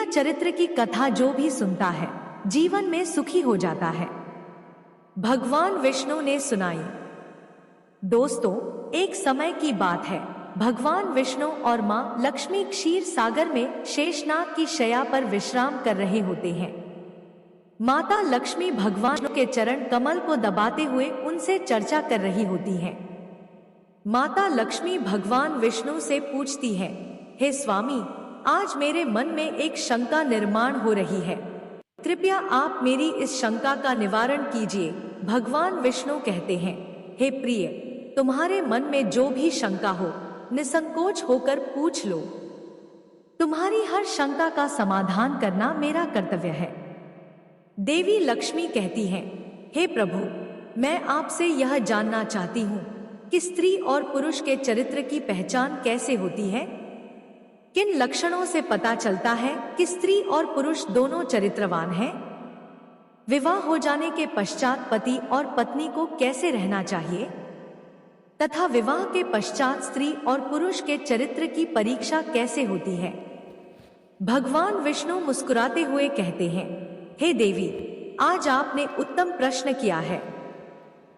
प्रिया चरित्र की कथा जो भी सुनता है जीवन में सुखी हो जाता है। भगवान विष्णु ने सुनाई। दोस्तों, एक समय की बात है। भगवान विष्णु और मां लक्ष्मी क्षीर सागर में शेषनाग की शैया पर विश्राम कर रहे होते हैं। माता लक्ष्मी भगवान के चरण कमल को दबाते हुए उनसे चर्चा कर रही होती हैं। माता लक्ष्मी भगवान विष्णु से पूछती है, हे स्वामी, आज मेरे मन में एक शंका निर्माण हो रही है, कृपया आप मेरी इस शंका का निवारण कीजिए। भगवान विष्णु कहते हैं, हे प्रिय, तुम्हारे मन में जो भी शंका हो निसंकोच होकर पूछ लो। तुम्हारी हर शंका का समाधान करना मेरा कर्तव्य है। देवी लक्ष्मी कहती हैं, हे प्रभु, मैं आपसे यह जानना चाहती हूँ कि स्त्री और पुरुष के चरित्र की पहचान कैसे होती है? किन लक्षणों से पता चलता है कि स्त्री और पुरुष दोनों चरित्रवान हैं? विवाह हो जाने के पश्चात पति और पत्नी को कैसे रहना चाहिए तथा विवाह के पश्चात स्त्री और पुरुष के चरित्र की परीक्षा कैसे होती है? भगवान विष्णु मुस्कुराते हुए कहते हैं, हे देवी, आज आपने उत्तम प्रश्न किया है।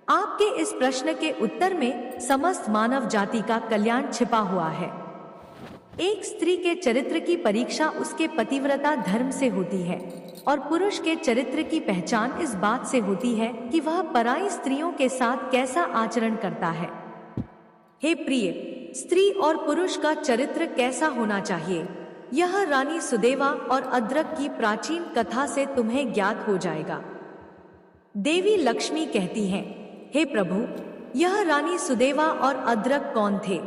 आपके इस प्रश्न के उत्तर में समस्त मानव जाति का कल्याण छिपा हुआ है। एक स्त्री के चरित्र की परीक्षा उसके पतिव्रता धर्म से होती है और पुरुष के चरित्र की पहचान इस बात से होती है कि वह पराई स्त्रियों के साथ कैसा आचरण करता है। हे प्रिय, स्त्री और पुरुष का चरित्र कैसा होना चाहिए, यह रानी सुदेवा और अद्रक की प्राचीन कथा से तुम्हें ज्ञात हो जाएगा। देवी लक्ष्मी कहती हैं, हे प्रभु, यह रानी सुदेवा और अद्रक कौन थे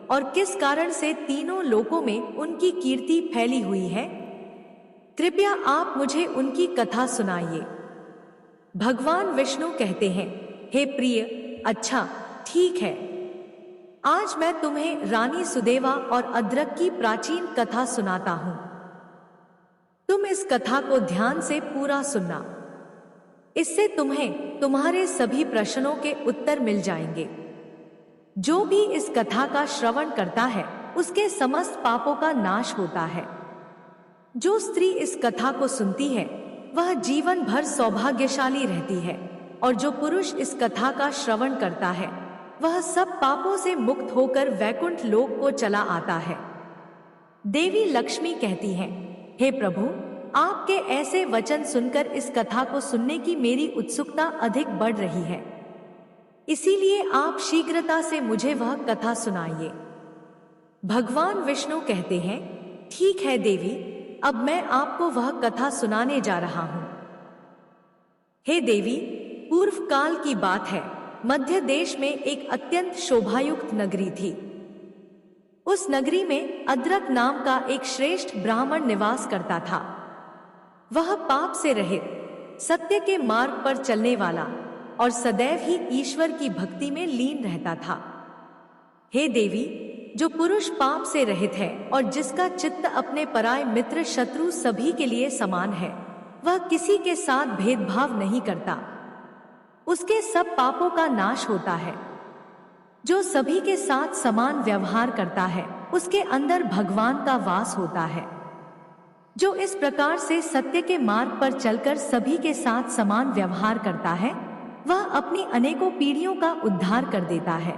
और किस कारण से तीनों लोकों में उनकी कीर्ति फैली हुई है? कृपया आप मुझे उनकी कथा सुनाइए। भगवान विष्णु कहते हैं, हे प्रिय, अच्छा, ठीक है, आज मैं तुम्हें रानी सुदेवा और अद्रक की प्राचीन कथा सुनाता हूं। तुम इस कथा को ध्यान से पूरा सुनना। इससे तुम्हें तुम्हारे सभी प्रश्नों के उत्तर मिल जाएंगे। जो भी इस कथा का श्रवण करता है उसके समस्त पापों का नाश होता है। जो स्त्री इस कथा को सुनती है वह जीवन भर सौभाग्यशाली रहती है और जो पुरुष इस कथा का श्रवण करता है वह सब पापों से मुक्त होकर वैकुंठ लोक को चला आता है। देवी लक्ष्मी कहती हैं, हे प्रभु, आपके ऐसे वचन सुनकर इस कथा को सुनने की मेरी उत्सुकता अधिक बढ़ रही है। इसीलिए आप शीघ्रता से मुझे वह कथा सुनाइए। भगवान विष्णु कहते हैं, ठीक है देवी, अब मैं आपको वह कथा सुनाने जा रहा हूं। हे देवी, पूर्व काल की बात है। मध्य देश में एक अत्यंत शोभायुक्त नगरी थी। उस नगरी में अद्रक नाम का एक श्रेष्ठ ब्राह्मण निवास करता था। वह पाप से रहित, सत्य के मार्ग पर चलने वाला और सदैव ही ईश्वर की भक्ति में लीन रहता था। हे देवी, जो पुरुष पाप से रहित है और जिसका चित्त अपने पराय मित्र शत्रु सभी के लिए समान है, वह किसी के साथ भेदभाव नहीं करता, उसके सब पापों का नाश होता है। जो सभी के साथ समान व्यवहार करता है उसके अंदर भगवान का वास होता है। जो इस प्रकार से सत्य के मार्ग पर चलकर सभी के साथ समान व्यवहार करता है वह अपनी अनेकों पीढ़ियों का उद्धार कर देता है।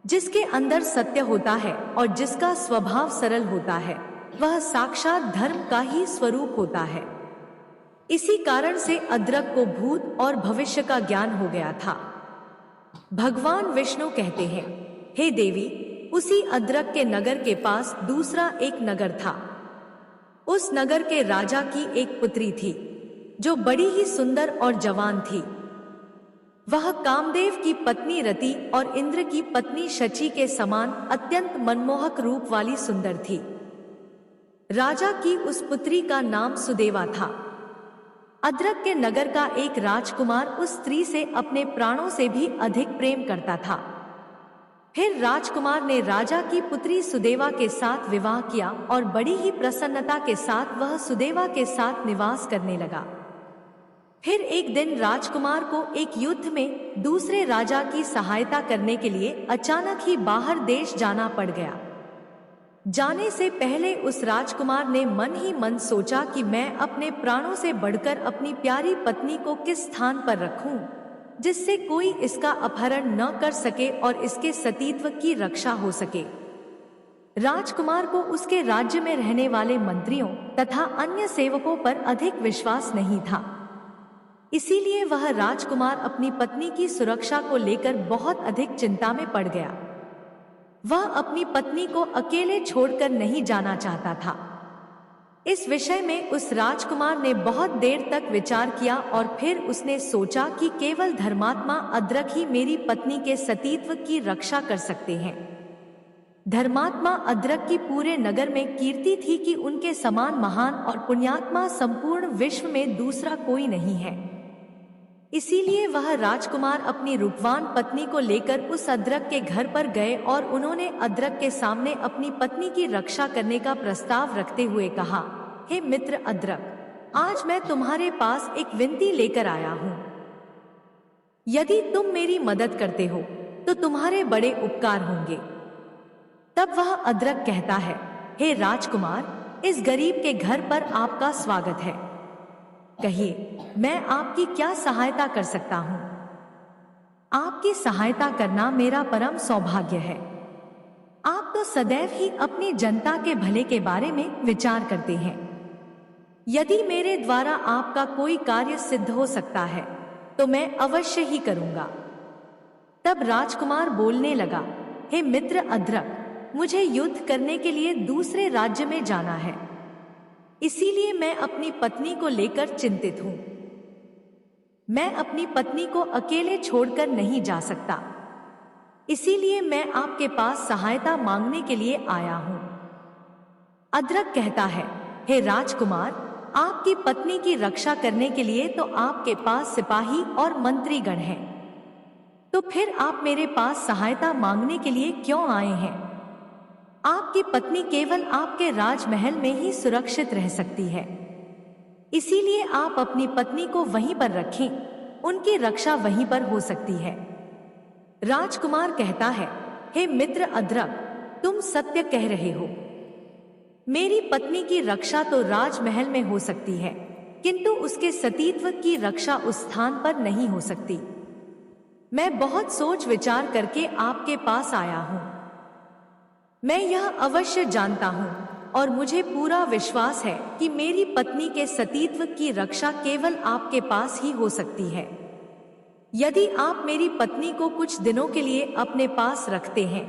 जिसके अंदर सत्य होता है और जिसका स्वभाव सरल होता है वह साक्षात धर्म का ही स्वरूप होता है। इसी कारण से अद्रक को भूत और भविष्य का ज्ञान हो गया था। भगवान विष्णु कहते हैं, हे देवी, उसी अद्रक के नगर के पास दूसरा एक नगर था। उस नगर के राजा की एक पुत्री थी जो बड़ी ही सुंदर और जवान थी। वह कामदेव की पत्नी रति और इंद्र की पत्नी शची के समान अत्यंत मनमोहक रूप वाली सुंदर थी। राजा की उस पुत्री का नाम सुदेवा था। अद्रक के नगर का एक राजकुमार उस स्त्री से अपने प्राणों से भी अधिक प्रेम करता था। फिर राजकुमार ने राजा की पुत्री सुदेवा के साथ विवाह किया और बड़ी ही प्रसन्नता के साथ वह सुदेवा के साथ निवास करने लगा। फिर एक दिन राजकुमार को एक युद्ध में दूसरे राजा की सहायता करने के लिए अचानक ही बाहर देश जाना पड़ गया। जाने से पहले उस राजकुमार ने मन ही मन सोचा कि मैं अपने प्राणों से बढ़कर अपनी प्यारी पत्नी को किस स्थान पर रखूं, जिससे कोई इसका अपहरण न कर सके और इसके सतीत्व की रक्षा हो सके। राजकुमार को उसके राज्य में रहने वाले मंत्रियों तथा अन्य सेवकों पर अधिक विश्वास नहीं था। इसीलिए वह राजकुमार अपनी पत्नी की सुरक्षा को लेकर बहुत अधिक चिंता में पड़ गया। वह अपनी पत्नी को अकेले छोड़कर नहीं जाना चाहता था। इस विषय में उस राजकुमार ने बहुत देर तक विचार किया और फिर उसने सोचा कि केवल धर्मात्मा अद्रक ही मेरी पत्नी के सतीत्व की रक्षा कर सकते हैं। धर्मात्मा अद्रक की पूरे नगर में कीर्ति थी कि उनके समान महान और पुण्यात्मा संपूर्ण विश्व में दूसरा कोई नहीं है। इसीलिए वह राजकुमार अपनी रूपवान पत्नी को लेकर उस अद्रक के घर पर गए और उन्होंने अद्रक के सामने अपनी पत्नी की रक्षा करने का प्रस्ताव रखते हुए कहा, हे मित्र अद्रक, आज मैं तुम्हारे पास एक विनती लेकर आया हूँ। यदि तुम मेरी मदद करते हो तो तुम्हारे बड़े उपकार होंगे। तब वह अद्रक कहता है, हे राजकुमार, इस गरीब के घर पर आपका स्वागत है। कहिए, मैं आपकी क्या सहायता कर सकता हूँ? आपकी सहायता करना मेरा परम सौभाग्य है। आप तो सदैव ही अपनी जनता के भले के बारे में विचार करते हैं। यदि मेरे द्वारा आपका कोई कार्य सिद्ध हो सकता है तो मैं अवश्य ही करूंगा। तब राजकुमार बोलने लगा, हे मित्र अद्रक, मुझे युद्ध करने के लिए दूसरे राज्य में जाना है, इसीलिए मैं अपनी पत्नी को लेकर चिंतित हूं। मैं अपनी पत्नी को अकेले छोड़कर नहीं जा सकता, इसीलिए मैं आपके पास सहायता मांगने के लिए आया हूं। अद्रक कहता है, हे राजकुमार, आपकी पत्नी की रक्षा करने के लिए तो आपके पास सिपाही और मंत्रीगण हैं, तो फिर आप मेरे पास सहायता मांगने के लिए क्यों आए हैं? आपकी पत्नी केवल आपके राजमहल में ही सुरक्षित रह सकती है, इसीलिए आप अपनी पत्नी को वहीं पर रखें, उनकी रक्षा वहीं पर हो सकती है। राजकुमार कहता है, हे मित्र अद्रक, तुम सत्य कह रहे हो। मेरी पत्नी की रक्षा तो राजमहल में हो सकती है, किंतु उसके सतीत्व की रक्षा उस स्थान पर नहीं हो सकती। मैं बहुत सोच विचार करके आपके पास आया हूं। मैं यह अवश्य जानता हूं और मुझे पूरा विश्वास है कि मेरी पत्नी के सतीत्व की रक्षा केवल आपके पास ही हो सकती है। यदि आप मेरी पत्नी को कुछ दिनों के लिए अपने पास रखते हैं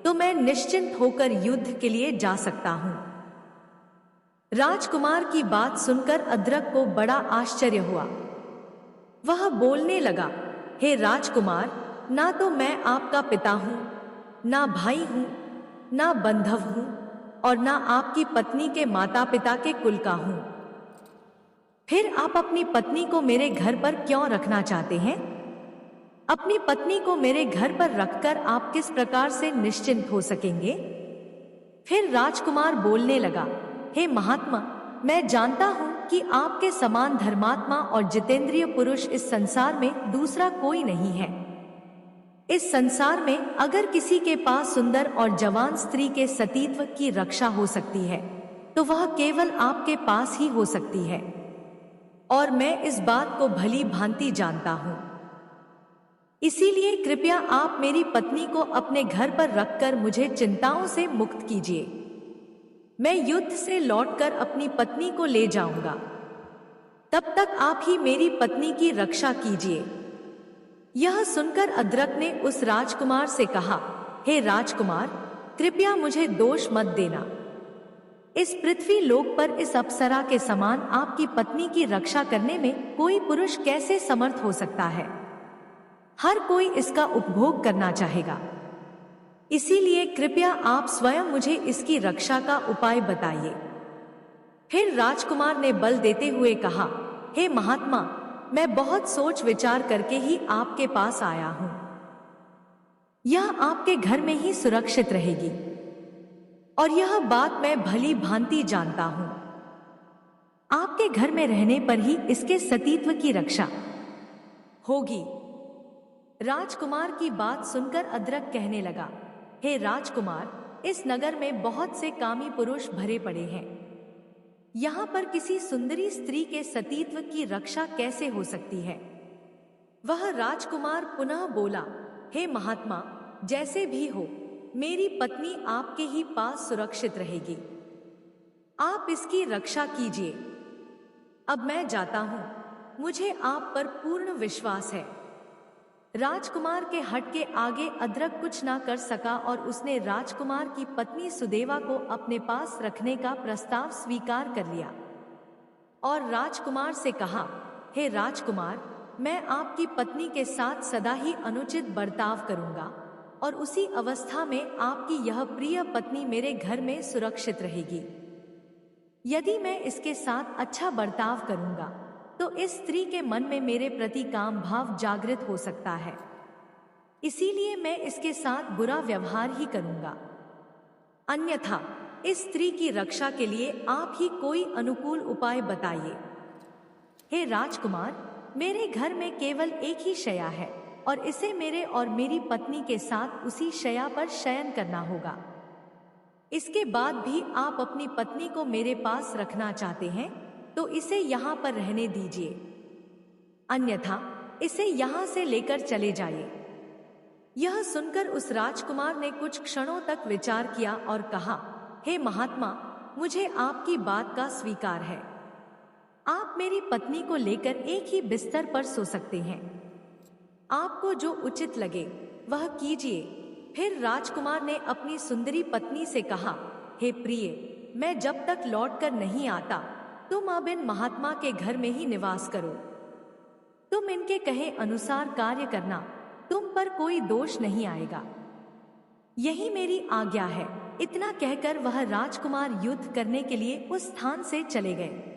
तो मैं निश्चिंत होकर युद्ध के लिए जा सकता हूं। राजकुमार की बात सुनकर अद्रक को बड़ा आश्चर्य हुआ। वह बोलने लगा, हे राजकुमार, ना तो मैं आपका पिता हूं, ना भाई हूं, ना बंधव हूं और ना आपकी पत्नी के माता पिता के कुल का हूं। फिर आप अपनी पत्नी को मेरे घर पर क्यों रखना चाहते हैं? अपनी पत्नी को मेरे घर पर रखकर आप किस प्रकार से निश्चिंत हो सकेंगे? फिर राजकुमार बोलने लगा, हे महात्मा, मैं जानता हूं कि आपके समान धर्मात्मा और जितेंद्रिय पुरुष इस संसार में दूसरा कोई नहीं है। इस संसार में अगर किसी के पास सुंदर और जवान स्त्री के सतीत्व की रक्षा हो सकती है तो वह केवल आपके पास ही हो सकती है, और मैं इस बात को भली भांति जानता हूं। इसीलिए कृपया आप मेरी पत्नी को अपने घर पर रखकर मुझे चिंताओं से मुक्त कीजिए। मैं युद्ध से लौटकर अपनी पत्नी को ले जाऊंगा, तब तक आप ही मेरी पत्नी की रक्षा कीजिए। यह सुनकर अद्रक ने उस राजकुमार से कहा, हे राजकुमार, कृपया मुझे दोष मत देना। इस पृथ्वी लोक पर इस अप्सरा के समान आपकी पत्नी की रक्षा करने में कोई पुरुष कैसे समर्थ हो सकता है? हर कोई इसका उपभोग करना चाहेगा, इसीलिए कृपया आप स्वयं मुझे इसकी रक्षा का उपाय बताइए। फिर राजकुमार ने बल देते हुए कहा, हे महात्मा, मैं बहुत सोच विचार करके ही आपके पास आया हूं। यह आपके घर में ही सुरक्षित रहेगी, और यह बात मैं भली भांति जानता हूं। आपके घर में रहने पर ही इसके सतीत्व की रक्षा होगी। राजकुमार की बात सुनकर अद्रक कहने लगा, हे राजकुमार, इस नगर में बहुत से कामी पुरुष भरे पड़े हैं। यहाँ पर किसी सुंदरी स्त्री के सतीत्व की रक्षा कैसे हो सकती है? वह राजकुमार पुनः बोला, हे महात्मा, जैसे भी हो, मेरी पत्नी आपके ही पास सुरक्षित रहेगी। आप इसकी रक्षा कीजिए। अब मैं जाता हूँ, मुझे आप पर पूर्ण विश्वास है। राजकुमार के हट के आगे अद्रक कुछ ना कर सका और उसने राजकुमार की पत्नी सुदेवा को अपने पास रखने का प्रस्ताव स्वीकार कर लिया और राजकुमार से कहा, हे राजकुमार, मैं आपकी पत्नी के साथ सदा ही अनुचित बर्ताव करूंगा और उसी अवस्था में आपकी यह प्रिय पत्नी मेरे घर में सुरक्षित रहेगी। यदि मैं इसके साथ अच्छा बर्ताव करूंगा तो इस स्त्री के मन में मेरे प्रति काम भाव जागृत हो सकता है, इसीलिए मैं इसके साथ बुरा व्यवहार ही करूंगा। अन्यथा इस स्त्री की रक्षा के लिए आप ही कोई अनुकूल उपाय बताइए। हे राजकुमार, मेरे घर में केवल एक ही शैया है और इसे मेरे और मेरी पत्नी के साथ उसी शैया पर शयन करना होगा। इसके बाद भी आप अपनी पत्नी को मेरे पास रखना चाहते हैं तो इसे यहाँ पर रहने दीजिए, अन्यथा इसे यहाँ से लेकर चले जाइए। यह सुनकर उस राजकुमार ने कुछ क्षणों तक विचार किया और कहा, हे महात्मा, मुझे आपकी बात का स्वीकार है। आप मेरी पत्नी को लेकर एक ही बिस्तर पर सो सकते हैं। आपको जो उचित लगे वह कीजिए। फिर राजकुमार ने अपनी सुंदरी पत्नी से कहा, हे प्रिय, मैं जब तक लौटकर नहीं आता तुम अब इन महात्मा के घर में ही निवास करो। तुम इनके कहे अनुसार कार्य करना, तुम पर कोई दोष नहीं आएगा। यही मेरी आज्ञा है। इतना कहकर वह राजकुमार युद्ध करने के लिए उस स्थान से चले गए।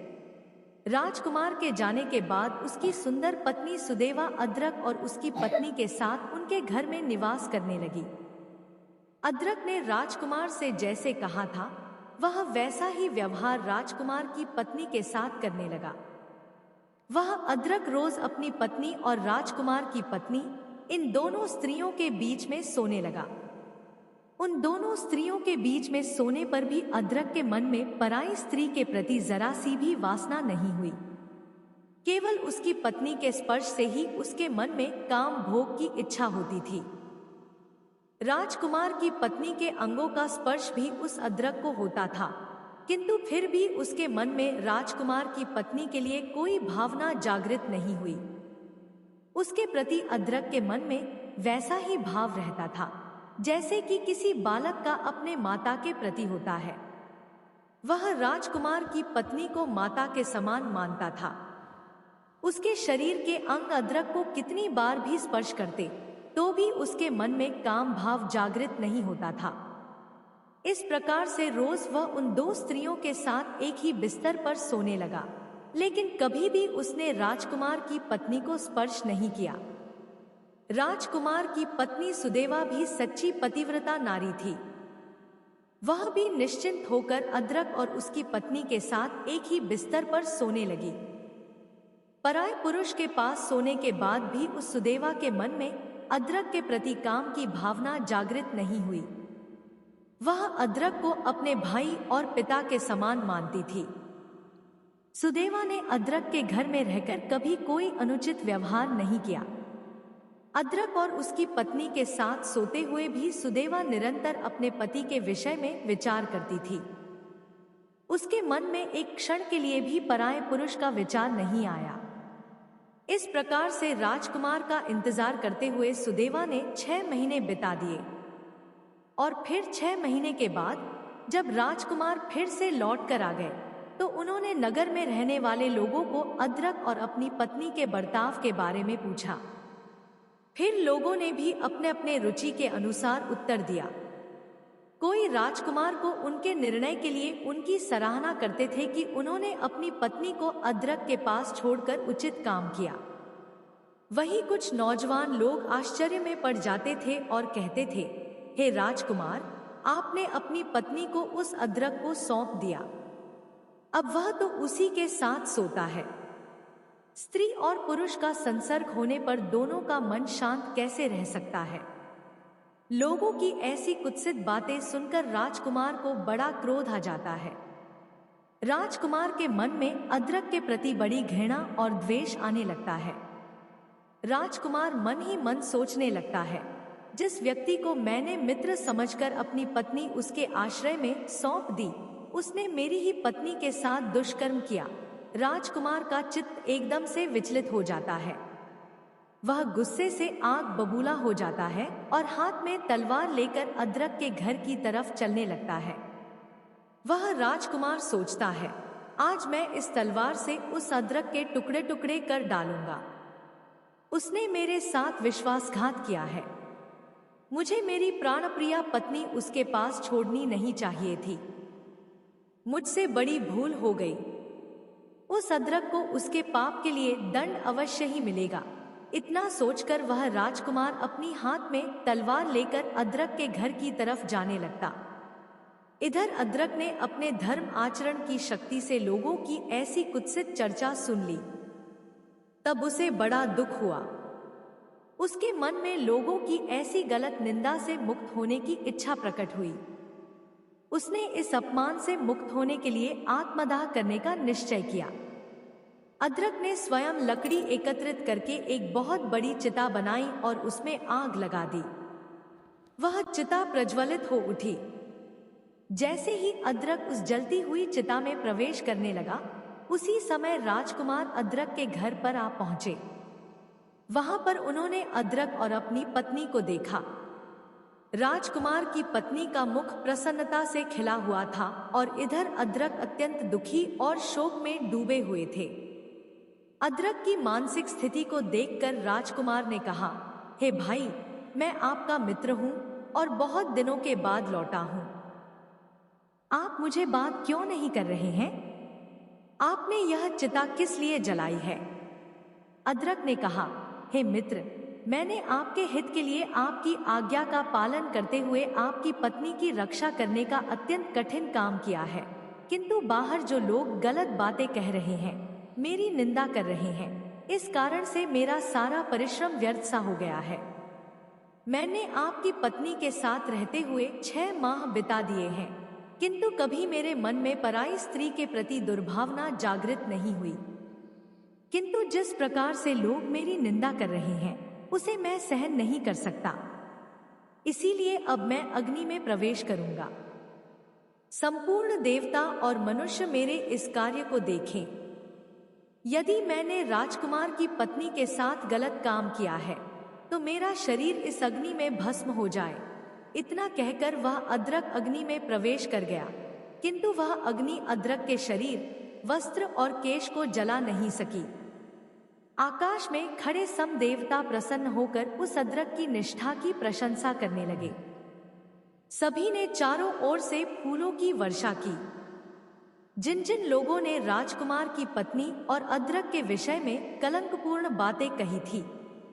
राजकुमार के जाने के बाद उसकी सुंदर पत्नी सुदेवा अद्रक और उसकी पत्नी के साथ उनके घर में निवास करने लगी। अद्रक ने राजकुमार से जैसे कहा था वह वैसा ही व्यवहार राजकुमार की पत्नी के साथ करने लगा। वह अद्रक रोज अपनी पत्नी और राजकुमार की पत्नी, इन दोनों स्त्रियों के बीच में सोने लगा। उन दोनों स्त्रियों के बीच में सोने पर भी अद्रक के मन में पराई स्त्री के प्रति जरा सी भी वासना नहीं हुई। केवल उसकी पत्नी के स्पर्श से ही उसके मन में काम भोग की इच्छा होती थी। राजकुमार की पत्नी के अंगों का स्पर्श भी उस अद्रक को होता था, किंतु फिर भी उसके मन में राजकुमार की पत्नी के लिए कोई भावना जागृत नहीं हुई। उसके प्रति अद्रक के मन में वैसा ही भाव रहता था जैसे कि किसी बालक का अपने माता के प्रति होता है। वह राजकुमार की पत्नी को माता के समान मानता था। उसके शरीर के अंग अद्रक को कितनी बार भी स्पर्श करते तो भी उसके मन में काम भाव जागृत नहीं होता था। इस प्रकार से रोज वह उन दो स्त्रियों के साथ एक ही बिस्तर पर सोने लगा, लेकिन कभी भी उसने राजकुमार की पत्नी को स्पर्श नहीं किया। राजकुमार की पत्नी सुदेवा भी सच्ची पतिव्रता नारी थी। वह भी निश्चिंत होकर अद्रक और उसकी पत्नी के साथ एक ही बिस्तर पर सोने लगी। पराये पुरुष के पास सोने के बाद भी उस सुदेवा के मन में अद्रक के प्रति काम की भावना जागृत नहीं हुई। वह अद्रक को अपने भाई और पिता के समान मानती थी। सुदेवा ने अद्रक के घर में रहकर कभी कोई अनुचित व्यवहार नहीं किया। अद्रक और उसकी पत्नी के साथ सोते हुए भी सुदेवा निरंतर अपने पति के विषय में विचार करती थी। उसके मन में एक क्षण के लिए भी पराये पुरुष का विचार नहीं आया। इस प्रकार से राजकुमार का इंतजार करते हुए सुदेवा ने 6 महीने बिता दिए और फिर 6 महीने के बाद जब राजकुमार फिर से लौट कर आ गए तो उन्होंने नगर में रहने वाले लोगों को अद्रक और अपनी पत्नी के बर्ताव के बारे में पूछा। फिर लोगों ने भी अपने अपने रुचि के अनुसार उत्तर दिया। कोई राजकुमार को उनके निर्णय के लिए उनकी सराहना करते थे कि उन्होंने अपनी पत्नी को अद्रक के पास छोड़कर उचित काम किया। वहीं कुछ नौजवान लोग आश्चर्य में पड़ जाते थे और कहते थे, हे राजकुमार, आपने अपनी पत्नी को उस अद्रक को सौंप दिया, अब वह तो उसी के साथ सोता है। स्त्री और पुरुष का संसर्ग होने पर दोनों का मन शांत कैसे रह सकता है? लोगों की ऐसी कुत्सित बातें सुनकर राजकुमार को बड़ा क्रोध आ जाता है। राजकुमार के मन में अदरक के प्रति बड़ी घृणा और द्वेष आने लगता है। राजकुमार मन ही मन सोचने लगता है, जिस व्यक्ति को मैंने मित्र समझकर अपनी पत्नी उसके आश्रय में सौंप दी, उसने मेरी ही पत्नी के साथ दुष्कर्म किया। राजकुमार का चित्त एकदम से विचलित हो जाता है। वह गुस्से से आग बबूला हो जाता है और हाथ में तलवार लेकर अदरक के घर की तरफ चलने लगता है। वह राजकुमार सोचता है, आज मैं इस तलवार से उस अदरक के टुकड़े टुकड़े कर डालूंगा। उसने मेरे साथ विश्वासघात किया है। मुझे मेरी प्राणप्रिया पत्नी उसके पास छोड़नी नहीं चाहिए थी। मुझसे बड़ी भूल हो गई। उस अदरक को उसके पाप के लिए दंड अवश्य ही मिलेगा। इतना सोचकर वह राजकुमार अपनी हाथ में तलवार लेकर अदरक के घर की तरफ जाने लगता। इधर अदरक ने अपने धर्म आचरण की शक्ति से लोगों की ऐसी कुत्सित चर्चा सुन ली। तब उसे बड़ा दुख हुआ। उसके मन में लोगों की ऐसी गलत निंदा से मुक्त होने की इच्छा प्रकट हुई। उसने इस अपमान से मुक्त होने के लिए आत्मदाह करने का निश्चय किया। अदरक ने स्वयं लकड़ी एकत्रित करके एक बहुत बड़ी चिता बनाई और उसमें आग लगा दी। वह चिता प्रज्वलित हो उठी। जैसे ही अदरक उस जलती हुई चिता में प्रवेश करने लगा, उसी समय राजकुमार अदरक के घर पर आ पहुंचे। वहां पर उन्होंने अदरक और अपनी पत्नी को देखा। राजकुमार की पत्नी का मुख प्रसन्नता से खिला हुआ था और इधर अदरक अत्यंत दुखी और शोक में डूबे हुए थे। अदरक की मानसिक स्थिति को देखकर राजकुमार ने कहा, हे भाई, मैं आपका मित्र हूं और बहुत दिनों के बाद लौटा हूं। आप मुझे बात क्यों नहीं कर रहे हैं? आपने यह चिता किस लिए जलाई है? अदरक ने कहा, हे मित्र, मैंने आपके हित के लिए आपकी आज्ञा का पालन करते हुए आपकी पत्नी की रक्षा करने का अत्यंत कठिन काम किया है, किंतु बाहर जो लोग गलत बातें कह रहे हैं, मेरी निंदा कर रहे हैं, इस कारण से मेरा सारा परिश्रम व्यर्थ सा हो गया है। मैंने आपकी पत्नी के साथ रहते हुए 6 माह बिता दिए हैं, किंतु कभी मेरे मन में पराई स्त्री के प्रति दुर्भावना जागृत नहीं हुई। किंतु जिस प्रकार से लोग मेरी निंदा कर रहे हैं, उसे मैं सहन नहीं कर सकता। इसीलिए अब मैं अग्नि में प्रवेश करूंगा। संपूर्ण देवता और मनुष्य मेरे इस कार्य को देखें। यदि मैंने राजकुमार की पत्नी के साथ गलत काम किया है, तो मेरा शरीर इस अग्नि में भस्म हो जाए। इतना कहकर वह अदरक अग्नि में प्रवेश कर गया, किंतु वह अग्नि अदरक के शरीर, वस्त्र और केश को जला नहीं सकी। आकाश में खड़े सम देवता प्रसन्न होकर उस अदरक की निष्ठा की प्रशंसा करने लगे। सभी ने चारों ओर से फूलों की वर्षा की। जिन जिन लोगों ने राजकुमार की पत्नी और अदरक के विषय में कलंकपूर्ण बातें कही थी,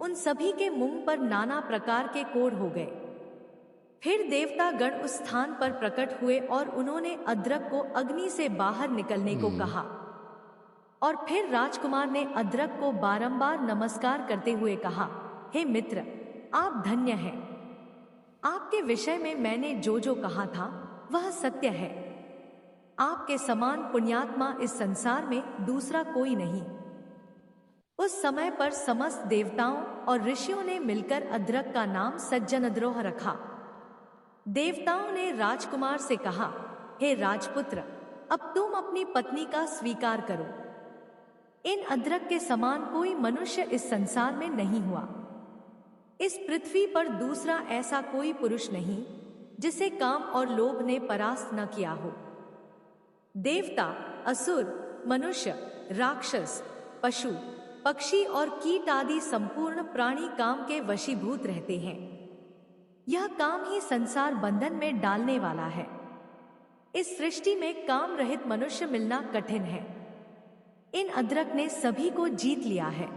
उन सभी के मुंह पर नाना प्रकार के कोढ़ हो गए। फिर देवता गण उस स्थान पर प्रकट हुए और उन्होंने अदरक को अग्नि से बाहर निकलने को कहा। और फिर राजकुमार ने अदरक को बारंबार नमस्कार करते हुए कहा, हे मित्र, आप धन्य हैं। आपके विषय में मैंने जो जो कहा था वह सत्य है। आपके समान पुण्यात्मा इस संसार में दूसरा कोई नहीं। उस समय पर समस्त देवताओं और ऋषियों ने मिलकर अदरक का नाम सज्जनद्रोह रखा। देवताओं ने राजकुमार से कहा, हे राजपुत्र, अब तुम अपनी पत्नी का स्वीकार करो। इन अदरक के समान कोई मनुष्य इस संसार में नहीं हुआ। इस पृथ्वी पर दूसरा ऐसा कोई पुरुष नहीं जिसे काम और लोभ ने परास्त न किया हो। देवता, असुर, मनुष्य, राक्षस, पशु, पक्षी और कीट आदि संपूर्ण प्राणी काम के वशीभूत रहते हैं। यह काम ही संसार बंधन में डालने वाला है। इस सृष्टि में काम रहित मनुष्य मिलना कठिन है। इन अदरक ने सभी को जीत लिया है।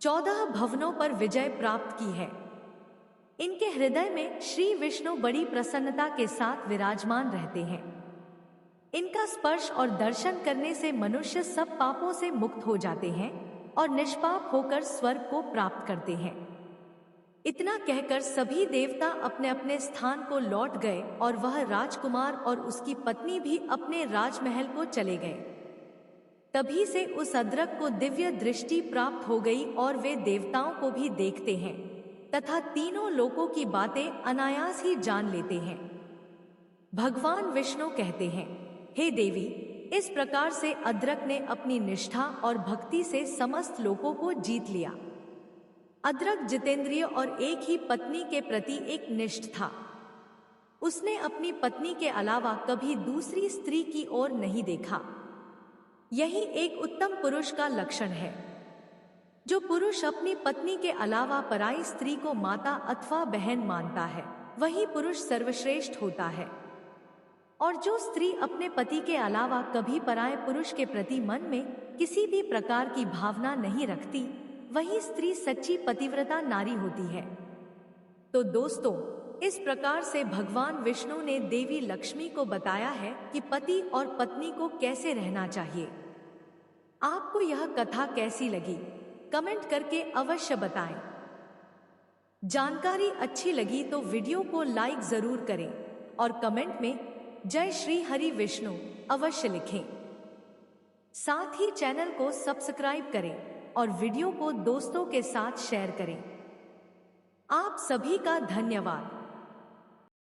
14 भवनों पर विजय प्राप्त की है। इनके हृदय में श्री विष्णु बड़ी प्रसन्नता के साथ विराजमान रहते हैं। इनका स्पर्श और दर्शन करने से मनुष्य सब पापों से मुक्त हो जाते हैं और निष्पाप होकर स्वर्ग को प्राप्त करते हैं। इतना कहकर सभी देवता अपने अपने स्थान को लौट गए और वह राजकुमार और उसकी पत्नी भी अपने राजमहल को चले गए। तभी से उस अदरक को दिव्य दृष्टि प्राप्त हो गई और वे देवताओं को भी देखते हैं तथा तीनों लोकों की बातें अनायास ही जान लेते हैं। भगवान विष्णु कहते हैं, हे देवी, इस प्रकार से अदरक ने अपनी निष्ठा और भक्ति से समस्त लोकों को जीत लिया। अदरक जितेंद्रिय और एक ही पत्नी के प्रति एक निष्ठ था। उसने अपनी पत्नी के अलावा कभी दूसरी स्त्री की ओर नहीं देखा। यही एक उत्तम पुरुष का लक्षण है। जो पुरुष अपनी पत्नी के अलावा पराई स्त्री को माता अथवा बहन मानता है, वही पुरुष सर्वश्रेष्ठ होता है। और जो स्त्री अपने पति के अलावा कभी पराये पुरुष के प्रति मन में किसी भी प्रकार की भावना नहीं रखती, वही स्त्री सच्ची पतिव्रता नारी होती है। तो दोस्तों, इस प्रकार से भगवान विष्णु ने देवी लक्ष्मी को बताया है कि पति और पत्नी को कैसे रहना चाहिए। आपको यह कथा कैसी लगी, कमेंट करके अवश्य बताएं। जानकारी अच्छी लगी तो वीडियो को लाइक जरूर करें और कमेंट में जय श्री हरि विष्णु अवश्य लिखें। साथ ही चैनल को सब्सक्राइब करें और वीडियो को दोस्तों के साथ शेयर करें। आप सभी का धन्यवाद।